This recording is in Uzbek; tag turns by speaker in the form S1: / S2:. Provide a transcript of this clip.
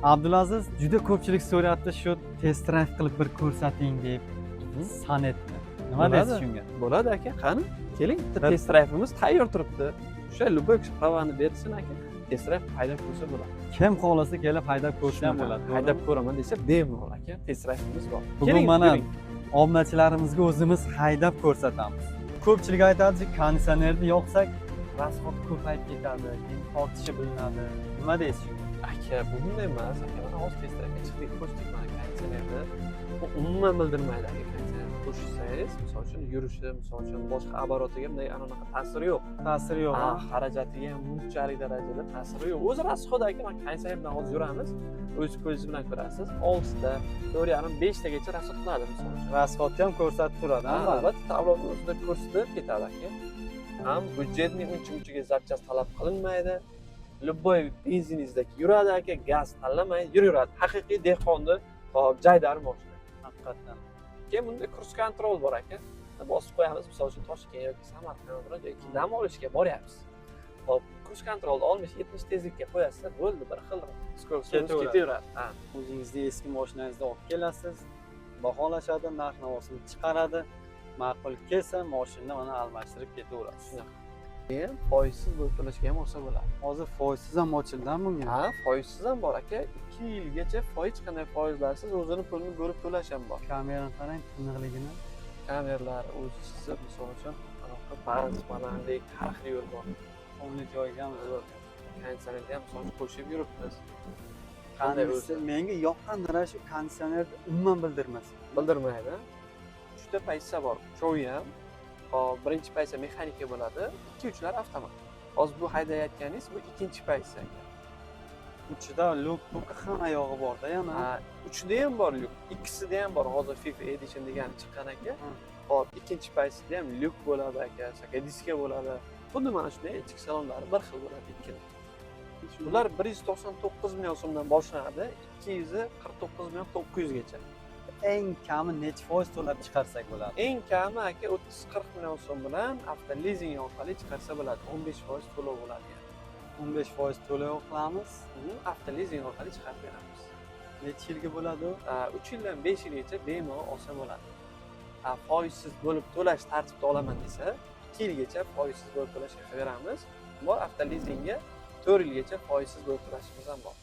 S1: Abdulaziz juda ko'pchilik so'rayapti shu test drive qilib bir ko'rsating deb Sanetni. Nima deysiz shunga?
S2: Bo'ladi aka, qani keling, bitta
S1: Bir-
S2: test drive'imiz tayyor turibdi. O'sha любой kishi pravani bersin aka, test drive haydab ko'rsa bo'ladi.
S1: Kim xohlasa kelib haydab ko'rsa ham bo'ladi.
S2: Haydab ko'raman desa bemalol aka, test drive'imiz bor.
S1: Bugun mana obunachilarimizga o'zimiz haydab ko'rsatamiz. Ko'pchilik aytadiki, konditsionerni yoqsak rasxod ko'payib ketadi, keyin tortishi bilinadi. Nima deysiz shunga?
S2: aka, bu bunday emas. Aka, mana hozir test drive'ga chiqdik, ko'rsatdik mana konditsionerni. Bu umuman bildirmaydi aka, konditsioner qo'shsangiz, misol uchun yurishi, misol uchun boshqa oborotiga bunday anaqa ta'siri yo'q.
S1: Ta'siri yo'q.
S2: Xarajatiga ham bunchalik darajada ta'siri yo'q. O'zi rasxod aka, mana konditsioner bilan hozir yuramiz. O'z ko'zingiz bilan ko'rasiz. 6 ta, 4,5, 5 tagacha rasxod qiladi misol uchun.
S1: Rasxodni ham ko'rsatib turadi,
S2: Albatta, avlodni o'zida ko'rsatib ketadi aka. Ham budjetning uncha-munchaga zapchast talab qilinmaydi. Любой benziningizda yuradi aka, gaz tanlamay yuraveradi. Haqiqiy dehqonni hop jaydari mashina.
S1: haqiqatdan.
S2: Keyin bunda cruise control bor aka. Bosib qo'yamiz, misol uchun Toshkent yoki Samarqand bilan yoki dam olishga boryapsiz. Hop, cruise controlni 60-70 tezlikka qo'yasiz, bo'ldi, bir xil skorost ketaveradi. Ha.
S1: O'zingizni eski mashinangizni olib kelasiz, baholashadi, narx-navosini chiqaradi. Ma'qul kelsa, mashinani mana almashtirib ketaverasiz.
S2: Keyin foizsiz bo'lib to'lashga ham olsa bo'ladi.
S1: Hozir foizsiz ham ochildan bunga.
S2: Ha, foizsiz ham bor aka. 2 yilgacha hech qanday foizlarsiz o'zini pulini bo'lib to'lash ham bor.
S1: Kamerani qarang, tiniqligini.
S2: Kameralar o'zi chizib, misol uchun, ba'zi balandlik, har xil yo'l bor.
S1: O'nli joyga ham zo'r.
S2: Konditsionerga ham misol uchun qo'shib yuribmiz.
S1: Menga yoqqan narsa shu konditsionerni umuman bildirmas.
S2: Bildirmaydi. 3 ta paysa bor. Cho'yi ham. Hop, birinchi paysa mexanika bo'ladi, 2-3lar avtomat. Hozir bu haydayotganingiz bu ikkinchi paysa.
S1: Uchida luk hamma yog'i bor-da yana.
S2: Ha, 3da ham bor lyuk, ikkisida ham bor. Hozir FIFA Edition degan chiqqan aka. Hop, ikkinchi paysida ham lyuk bo'ladi aka, saka diska bo'ladi. Xuddi mana shunday ichki salonlari bir xil bo'ladi ikkala. Ular 199 million so'mdan boshlanadi, 249 million 900 gacha.
S1: Eng kami necha foiz to'lab chiqarsak bo'ladi?
S2: Eng kami aka 30-40 million so'm bilan avtolizing orqali chiqarsa bo'ladi, 15% to'lov bo'ladi.
S1: 15% to'lov qilamiz.
S2: Avtolizing orqali chiqarib beramiz.
S1: Necha yilga bo'ladi?
S2: 3 yildan 5 yilgacha bemalol olsa bo'ladi. Foizsiz bo'lib to'lash tartibida olaman desa, 2 yilgacha foizsiz bo'lib to'lashga beramiz. Bor avtolizingga 4 yilgacha foizsiz bo'lib to'lashimiz ham bor.